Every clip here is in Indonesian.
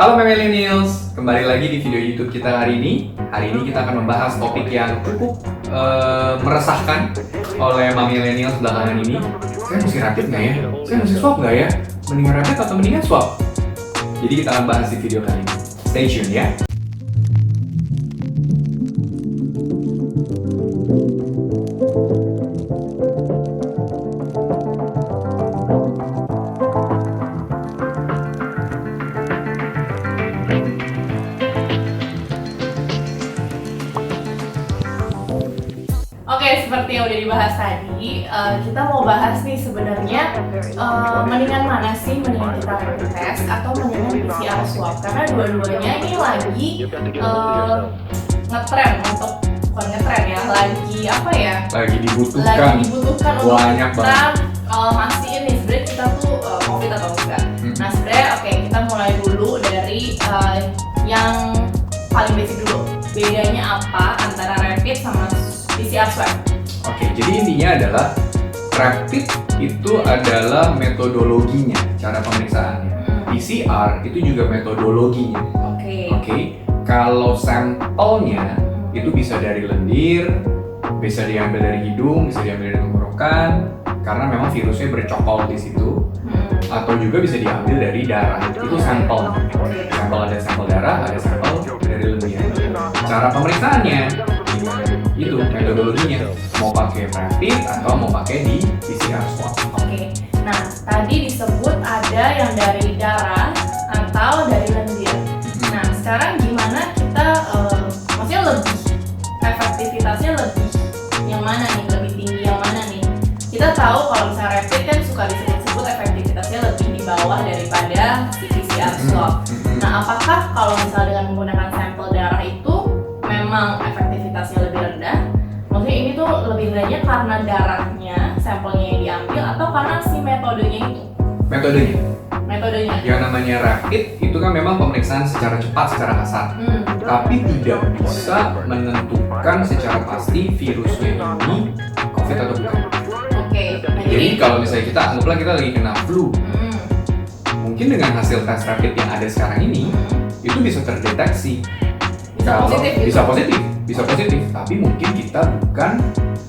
Halo Millennials, kembali lagi di video YouTube kita hari ini. Hari ini kita akan membahas topik yang cukup meresahkan oleh Millennials belakangan ini. Saya mesti rapid nggak ya? Saya mesti swab nggak ya? Mendingan rapid atau mendingan swab? Jadi kita akan bahas di video kali ini. Stay tune ya. Oke, seperti yang udah dibahas tadi, kita mau bahas nih sebenarnya mendingan mana sih, mendingan kita rapid test atau mendingan PCR swab, karena dua-duanya ini lagi ngetren untuk, bukan ngetren ya, lagi apa ya? Lagi dibutuhkan Untuk banyak kita mastiin nih sebenarnya kita tuh COVID atau enggak. Nah sebenarnya oke, kita mulai dulu dari yang paling basic dulu. Bedanya apa antara rapid sama PCR swab? Oke, jadi intinya adalah rapid itu adalah metodologinya, cara pemeriksaannya. PCR itu juga metodologinya. Oke, kalau sampelnya itu bisa dari lendir, bisa diambil dari hidung, bisa diambil dari tenggorokan, karena memang virusnya bercokol di situ, atau juga bisa diambil dari darah. Itu sampel. Sampel ada sampel darah, ada sampel dari lendir. Cara pemeriksaannya itu metodologinya, mau pakai rapid atau mau pakai di PCR swab. Oke, nah tadi disebut ada yang dari darah atau dari lendir. Nah sekarang gimana kita, maksudnya lebih efektivitasnya lebih yang mana nih, lebih tinggi yang mana nih? Kita tahu kalau misalnya rapid kan suka disebut efektivitasnya lebih di bawah daripada di PCR swab. Nah apakah kalau misalnya dengan menggunakan sampel darah itu memang efektivitasnya lebih rendah? Maksudnya ini tuh lebih rendahnya karena darahnya, sampelnya yang diambil, atau karena si metodenya itu? Metodenya. Yang namanya rapid itu kan memang pemeriksaan secara cepat, secara kasar. Tapi tidak bisa menentukan secara pasti virusnya ini COVID atau bukan. Oke. Jadi kalau misalnya kita anggaplah kita lagi kena flu, mungkin dengan hasil tes rapid yang ada sekarang ini, itu bisa terdeteksi. Bisa positif, tapi mungkin kita bukan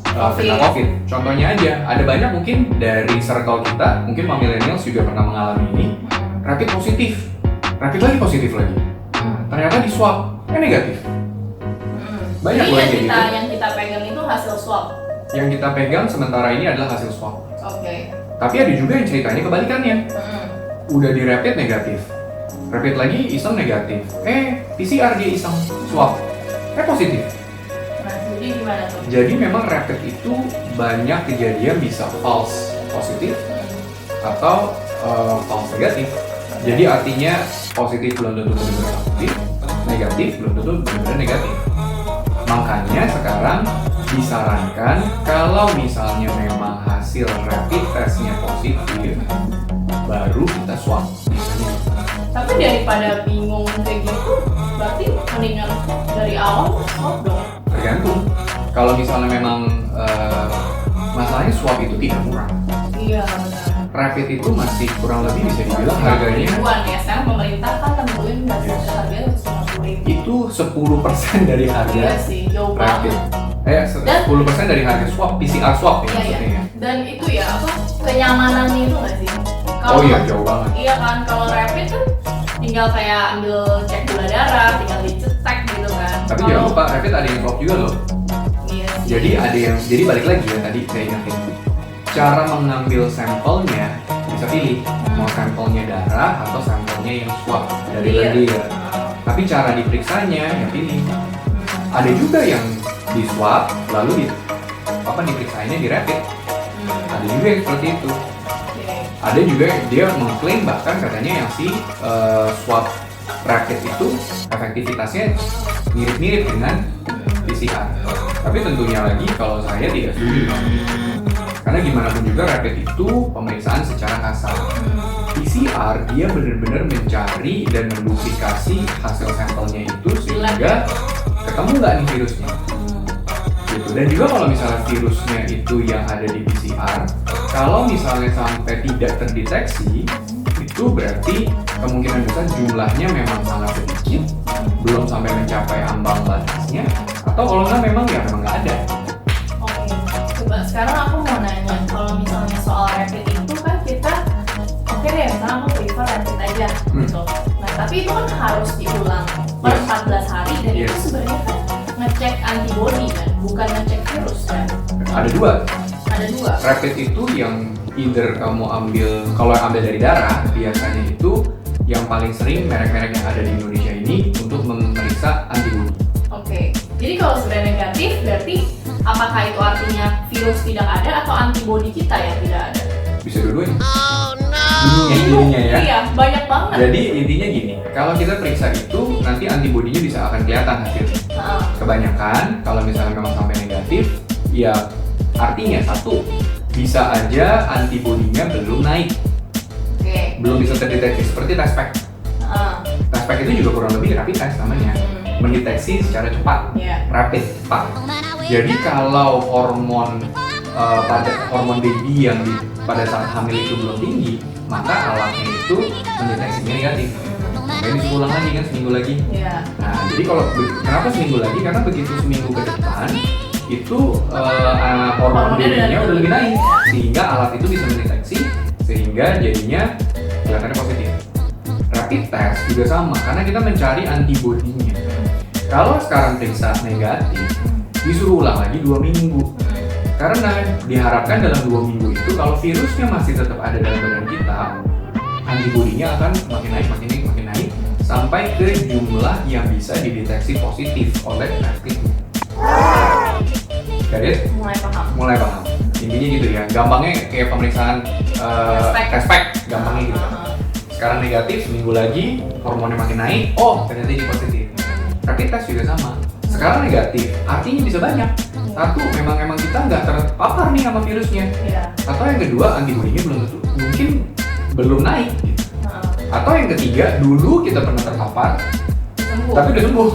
kena COVID. Contohnya aja, ada banyak mungkin dari circle kita, mungkin millennials juga pernah mengalami ini, rapid positif, rapid lagi positif lagi. Ternyata di swab, negatif. Banyak loh jadi gitu. yang kita pegang itu hasil swab. Yang kita pegang sementara ini adalah hasil swab. Oke. Tapi ada juga yang ceritanya kebalikannya. Udah di rapid negatif, rapid lagi iseng negatif, PCR dia iseng swab, positif. Nah, jadi gimana tuh? Jadi memang rapid itu banyak kejadian bisa false positif atau false negatif. Jadi artinya positif belum tentu benar-benar positif, negatif belum tentu benar-benar negatif. Makanya sekarang disarankan kalau misalnya memang hasil rapid testnya positif, baru kita swab. Tapi daripada bingung kayak gitu, berarti mendingan dari awal swab dong. Tergantung. Kalau misalnya memang masalahnya swab itu tidak murah. Iya benar. Rapid itu masih kurang lebih bisa dibilang harganya ribuan ya. Sekarang pemerintah kan tentuin harganya 150.000. itu 10% dari harga Iya sih, jauh rapid. banget. 10% dari harga swab, PCR swab ya maksudnya ya. Dan itu ya apa, kenyamanannya itu nggak sih? Oh iya, jauh banget. Iya kan, kalau rapid kan tinggal kayak ambil cek gula darah, tinggal dicetek gitu kan. Tapi jangan lupa rapid ada yang swab juga loh. Iya sih. Jadi balik lagi ya tadi saya ingatin. Cara mengambil sampelnya bisa pilih mau sampelnya darah atau sampelnya yang swab dari lendir. Tapi cara diperiksanya ya pilih. Ada juga yang di swab lalu diperiksainnya di rapid. Ada juga yang seperti itu. Ada juga dia mengklaim bahkan katanya yang si swab rapid itu efektivitasnya mirip-mirip dengan PCR. Tapi tentunya lagi kalau saya tidak setuju. Karena gimana pun juga rapid itu pemeriksaan secara kasar. PCR dia benar-benar mencari dan menduplikasi hasil sampelnya itu sehingga ketemu nggak nih virusnya. Gitu. Dan juga kalau misalnya virusnya itu yang ada di PCR, kalau misalnya sampai tidak terdeteksi, itu itu berarti kemungkinan besar jumlahnya memang sangat sedikit, belum sampai mencapai ambang batasnya, atau kalau nggak memang nggak ada. Oke, coba sekarang aku mau nanya, kalau misalnya soal rapid itu kan kita, oke deh, misalnya aku prefer rapid aja gitu. Nah, tapi itu kan harus diulang per 14 hari dan itu sebenarnya kan ngecek antibody kan, bukan ngecek virus kan? Ada dua. Ada dua. Rapid itu yang either kamu ambil, kalau ambil dari darah, biasanya itu yang paling sering merek-merek yang ada di Indonesia ini untuk memeriksa antibody. Oke, jadi kalau sebenarnya negatif berarti apakah itu artinya virus tidak ada atau antibody kita yang tidak ada? Bisa dua-duanya. Intinya ya. Iya, banyak banget. Jadi intinya gini, kalau kita periksa itu nanti antibodinya bisa akan kelihatan hasilnya. Kebanyakan kalau misalnya memang sampai negatif, ya artinya satu, bisa aja antibodinya belum naik. Belum bisa terdeteksi seperti test pack. Test pack itu juga kurang lebih rapid test namanya. Mendeteksi secara cepat, rapid cepat. Jadi kalau hormon pada hormon baby yang pada saat hamil itu belum tinggi, maka alatnya itu mendeteksinya negatif. Kemudian disuruh ulang lagi kan seminggu lagi. Nah, jadi kalau kenapa seminggu lagi? Karena begitu seminggu ke depan itu hormon babynya udah lebih naik, sehingga alat itu bisa mendeteksi, sehingga jadinya kelihatannya positif. Rapid test juga sama, karena kita mencari antibodinya. Kalau sekarang periksa negatif, disuruh ulang lagi 2 minggu. Karena diharapkan dalam 2 minggu itu kalau virusnya masih tetap ada dalam badan kita, antibodinya akan makin naik sampai ke jumlah yang bisa dideteksi positif oleh rapidnya. Jadi mulai paham. Intinya gitu ya, gampangnya kayak pemeriksaan test pack, gampangnya gitu. Sekarang negatif, seminggu lagi hormonnya makin naik, oh ternyata ini positif. Rapid test juga sama. Sekarang negatif, artinya bisa banyak. Satu, memang kita nggak terpapar nih sama virusnya. Atau yang kedua, antibodinya mungkin belum naik. Gitu. Atau yang ketiga, dulu kita pernah terpapar, tapi udah sembuh.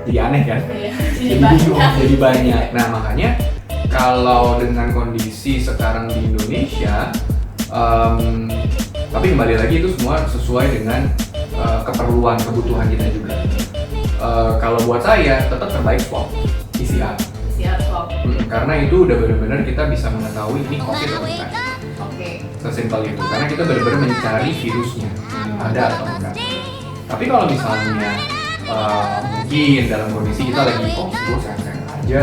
Jadi aneh kan? Jadi banyak. Nah makanya kalau dengan kondisi sekarang di Indonesia, tapi kembali lagi itu semua sesuai dengan kebutuhan kita juga. Kalau buat saya tetap terbaik swab PCR swab. Karena itu udah benar-benar kita bisa mengetahui ini COVID atau bukan. Sesimpel itu. Karena kita benar-benar mencari virusnya ada atau enggak. Tapi kalau misalnya mungkin dalam kondisi kita lagi sehat-sehat aja,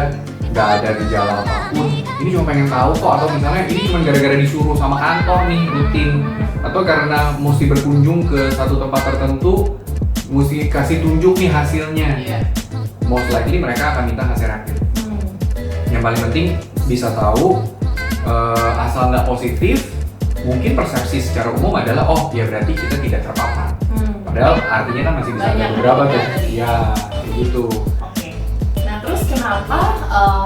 nggak ada gejala apapun, ini cuma pengen tahu kok, atau misalnya ini cuma gara-gara disuruh sama kantor nih rutin, atau karena mesti berkunjung ke satu tempat tertentu, mesti kasih tunjuk nih hasilnya. Most likely mereka akan minta hasil rapid. Yang paling penting bisa tahu, asal nggak positif, mungkin persepsi secara umum adalah oh ya berarti kita tidak terpapar. Padahal artinya kan masih bisa ada beberapa tuh. Ya, kayak gitu. Nah terus kenapa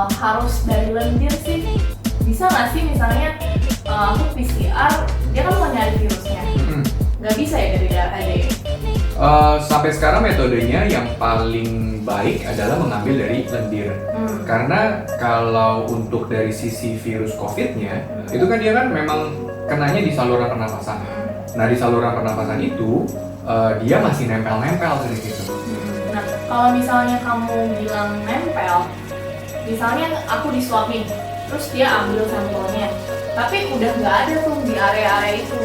harus dari lendir sih? Bisa nggak sih misalnya aku PCR, dia kan mau nyari virusnya, nggak bisa ya dari darah aja ya? Sampai sekarang metodenya yang paling baik adalah mengambil dari lendir. Karena kalau untuk dari sisi virus COVID-nya, itu kan dia kan memang kenanya di saluran pernapasan. Nah di saluran pernapasan itu dia masih nempel-nempel dari situ. Nah kalau misalnya kamu bilang nempel, misalnya aku disuapin, terus dia ambil sampelnya, tapi udah nggak ada tuh di area-area itu,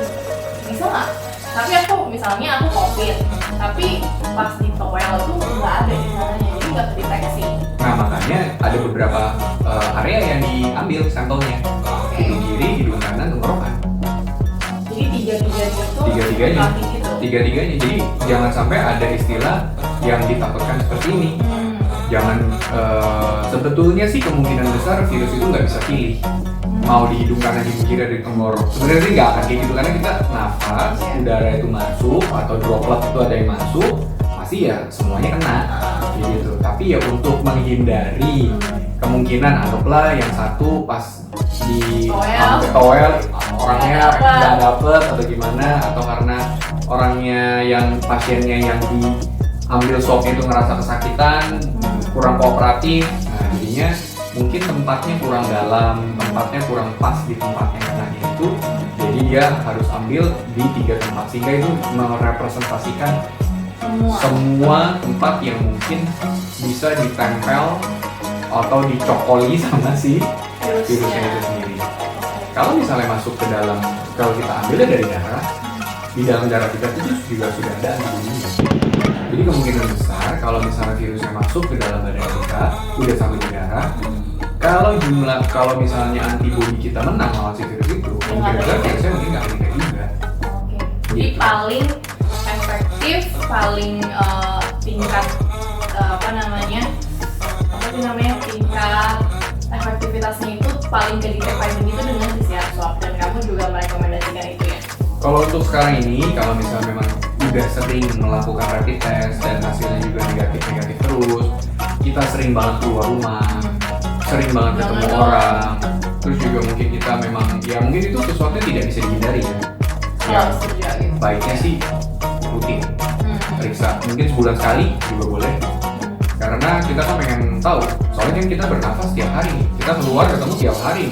bisa nggak? Tapi misalnya aku COVID, tapi pas di towel tuh nggak ada di sananya, jadi nggak terdeteksi. Nah makanya ada beberapa area yang diambil sampelnya, hidung kiri, hidung kanan, tenggorokan. Jadi tiga-tiganya itu tiga-tiganya. Jadi jangan sampai ada istilah yang ditakutkan seperti ini. Jangan sebetulnya sih kemungkinan besar virus itu nggak bisa pilih mau di hidung kanan, hidung kiri, di tenggorok. Sebenarnya sih nggak akan kayak gitu, karena kita nafas, udara itu masuk atau droplet itu ada yang masuk, pasti ya semuanya kena gitu. Tapi ya untuk menghindari kemungkinan anggaplah yang satu pas di towel orangnya nggak dapet atau gimana, atau karena orangnya yang pasiennya yang diambil swabnya itu ngerasa kesakitan, kurang kooperatif, nah jadinya mungkin tempatnya kurang dalam, tempatnya kurang pas di tempatnya kenanya itu, jadi Jadi dia harus ambil di 3 tempat sehingga itu merepresentasikan semua tempat yang mungkin bisa ditempel atau dicokoli sama si virusnya itu sendiri. Kalau misalnya masuk ke dalam, kalau kita ambilnya dari darah, di dalam darah kita itu juga sudah ada antibodinya. Jadi kemungkinan besar kalau misalnya virusnya masuk ke dalam badan kita, udah sampai di darah, kalau misalnya antibodi kita menang lawan si virus itu, kemungkinan besar virusnya mungkin nggak meninggal juga. Jadi paling efektif, paling tingkat tingkat efektivitasnya itu paling ke-detect itu dengan PCR swab, dan kamu juga merekomendasikan itu ya? Kalau untuk sekarang ini, kalau misalnya memang udah sering melakukan rapid test dan hasilnya juga negatif terus, kita sering banget keluar rumah, sering banget ketemu orang, terus juga mungkin kita memang, ya mungkin itu sesuatu yang tidak bisa dihindari ya. Ya, baiknya sih rutin periksa, mungkin sebulan sekali juga boleh. Karena kita kan pengen tahu, soalnya kan kita bernafas tiap hari, kita keluar ketemu tiap hari.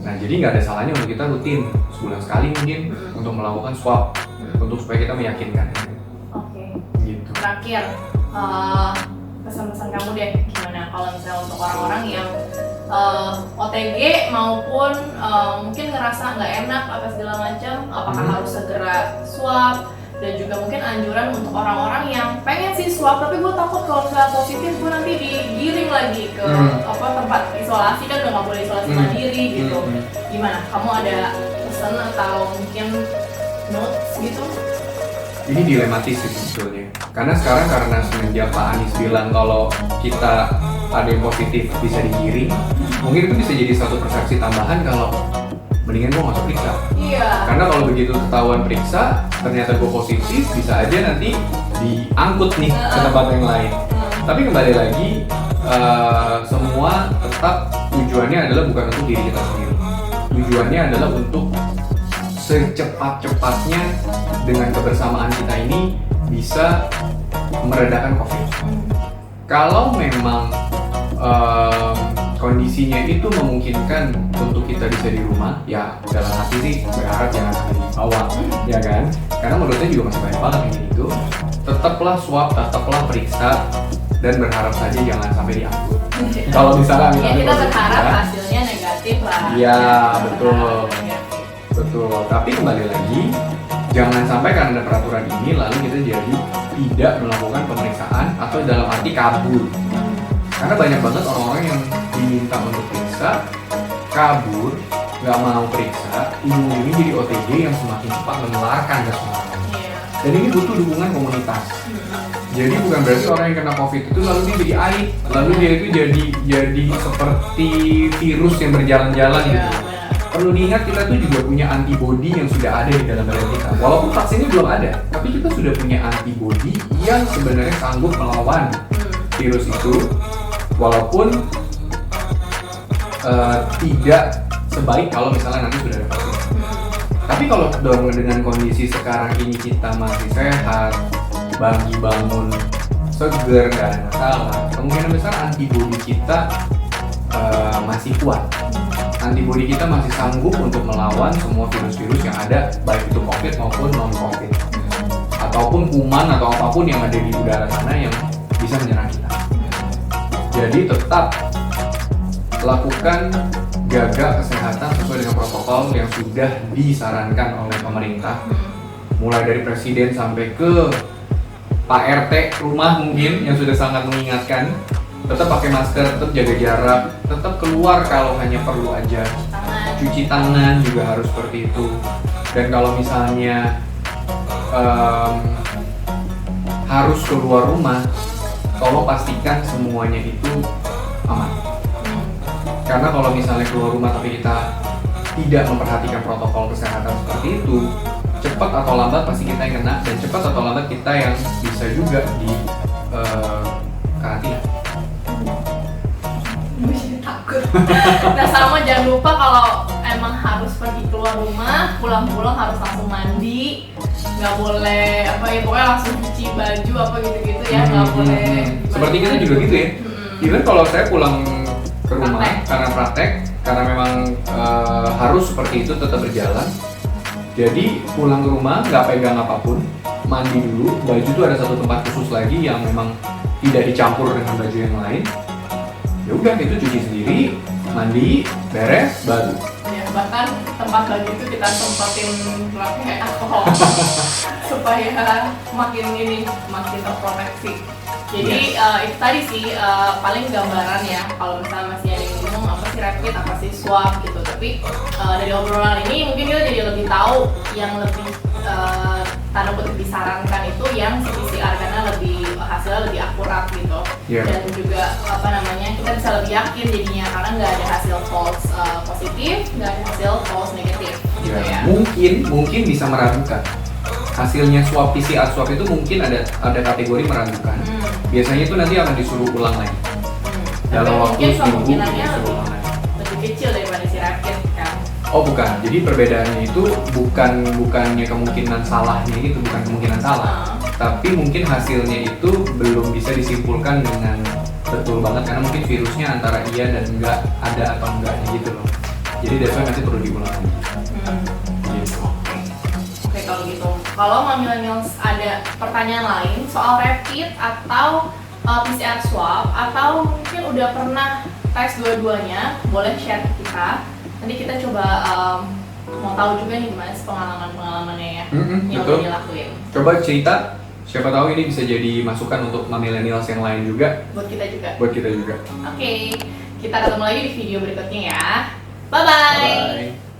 Nah jadi nggak ada salahnya untuk kita rutin sebulan sekali mungkin untuk melakukan swab untuk supaya kita meyakinkan. Oke. Gitu. Terakhir, pesan-pesan kamu deh, gimana kalau misalnya untuk orang-orang yang OTG maupun mungkin ngerasa nggak enak apa segala macam, apakah harus segera swab? Dan juga mungkin anjuran untuk orang-orang yang pengen sih swab tapi gue takut kalau misalnya positif gue nanti digiring lagi ke tempat isolasi, kan udah nggak boleh isolasi mandiri gitu. Gimana? Kamu ada pesan atau mungkin notes gitu? Ini dilematis sih sebetulnya. Karena sekarang karena semenjak Pak Anies bilang kalau kita ada yang positif bisa digiring, mungkin itu bisa jadi satu persepsi tambahan kalau mendingan gue nggak usah periksa. Iya. Karena kalau begitu ketahuan periksa, ternyata gue positif, bisa aja nanti diangkut nih ke tempat yang lain. Tapi kembali lagi, semua tetap tujuannya adalah bukan untuk diri kita sendiri. Tujuannya adalah untuk secepat-cepatnya dengan kebersamaan kita ini bisa meredakan COVID. Kalau memang kondisinya itu memungkinkan untuk kita bisa di rumah, ya dalam hati sih berharap jangan sampai dibawa, ya kan? Karena menurut saya juga masih banyak banget yang gitu. Tetaplah swab, tetaplah periksa, dan berharap saja jangan sampai diangkut. Kalau misalnya ya kita berharap hasilnya negatif lah. Iya betul, betul. Tapi kembali lagi, jangan sampai karena peraturan ini lalu kita jadi tidak melakukan pemeriksaan atau dalam arti kabur. Karena banyak banget orang-orang yang diminta untuk periksa, kabur, nggak mau periksa, ujung-ujungnya jadi OTG yang semakin cepat menularkan ke semua orang. Dan ini butuh dukungan komunitas. Jadi bukan berarti orang yang kena COVID itu lalu dia jadi aib, lalu dia itu jadi seperti virus yang berjalan-jalan gitu. Perlu diingat kita tuh juga punya antibodi yang sudah ada di dalam badan kita. Walaupun vaksinnya belum ada, tapi kita sudah punya antibodi yang sebenarnya sanggup melawan virus itu. Walaupun tidak sebaik kalau misalnya nanti sudah ada vaksin. Tapi kalau dengan kondisi sekarang ini kita masih sehat, bangun seger, nggak ada masalah, kemungkinan besar antibodi kita masih kuat. Antibodi kita masih sanggup untuk melawan semua virus-virus yang ada, baik itu COVID maupun non-COVID, ataupun kuman atau apapun yang ada di udara sana yang bisa menyerang kita. Jadi tetap lakukan jaga kesehatan sesuai dengan protokol yang sudah disarankan oleh pemerintah, mulai dari presiden sampai ke Pak RT rumah mungkin yang sudah sangat mengingatkan. Tetap pakai masker, tetap jaga jarak, tetap keluar kalau hanya perlu aja. Cuci tangan juga harus seperti itu. Dan kalau misalnya harus keluar rumah, tolong pastikan semuanya itu aman. Karena kalau misalnya keluar rumah tapi kita tidak memperhatikan protokol kesehatan seperti itu, cepat atau lambat pasti kita yang kena, dan cepat atau lambat kita yang bisa juga di karantina. Takut. Nah sama, jangan lupa kalau emang harus pergi keluar rumah, pulang-pulang harus langsung mandi, nggak boleh pokoknya langsung cuci baju apa gitu-gitu ya, nggak boleh. Seperti kita juga gitu ya. Even kalau saya pulang ke rumah karena praktek, karena memang harus seperti itu tetap berjalan, Jadi pulang ke rumah nggak pegang apapun, mandi dulu. Baju tuh ada satu tempat khusus lagi yang memang tidak dicampur dengan baju yang lain. Ya udah, itu cuci sendiri, mandi, beres, baru. Ya, bahkan tempat baju itu kita sempetin pakai alkohol supaya makin terproteksi. Jadi itu tadi sih paling gambaran ya, kalau misalnya masih ada yang bingung apa sih rapid, apa sih swab gitu. Tapi dari obrolan ini mungkin kita jadi lebih tahu yang lebih tanda kutip disarankan itu yang PCR karena hasilnya lebih akurat gitu. Yeah. Dan juga kita bisa lebih yakin jadinya karena nggak ada hasil false positif, nggak ada hasil false negatif gitu ya. Mungkin bisa meragukan. Hasilnya swab PCR swab itu mungkin ada kategori meragukan. Biasanya itu nanti akan disuruh ulang lagi. Dalam waktu seminggu disuruh ulang lagi. Lebih kecil daripada si rapid kan. Oh bukan, jadi perbedaannya itu bukannya kemungkinan salahnya gitu, bukan kemungkinan salah. Tapi mungkin hasilnya itu belum bisa disimpulkan dengan betul banget karena mungkin virusnya antara iya dan enggak, ada atau enggaknya gitu loh. Jadi that's why masih perlu diulang lagi. Gitu. Oke, kalau gitu. Kalau Millennials ada pertanyaan lain soal rapid atau PCR swab atau mungkin udah pernah tes dua-duanya, boleh share ke kita. Nanti kita coba mau tahu juga nih gimana sih pengalaman-pengalamannya ya yang betul. udah dilakuin. Coba cerita, siapa tahu ini bisa jadi masukan untuk millennials yang lain juga. Buat kita juga. Buat kita juga. Oke, kita ketemu lagi di video berikutnya ya. Bye-bye. Bye.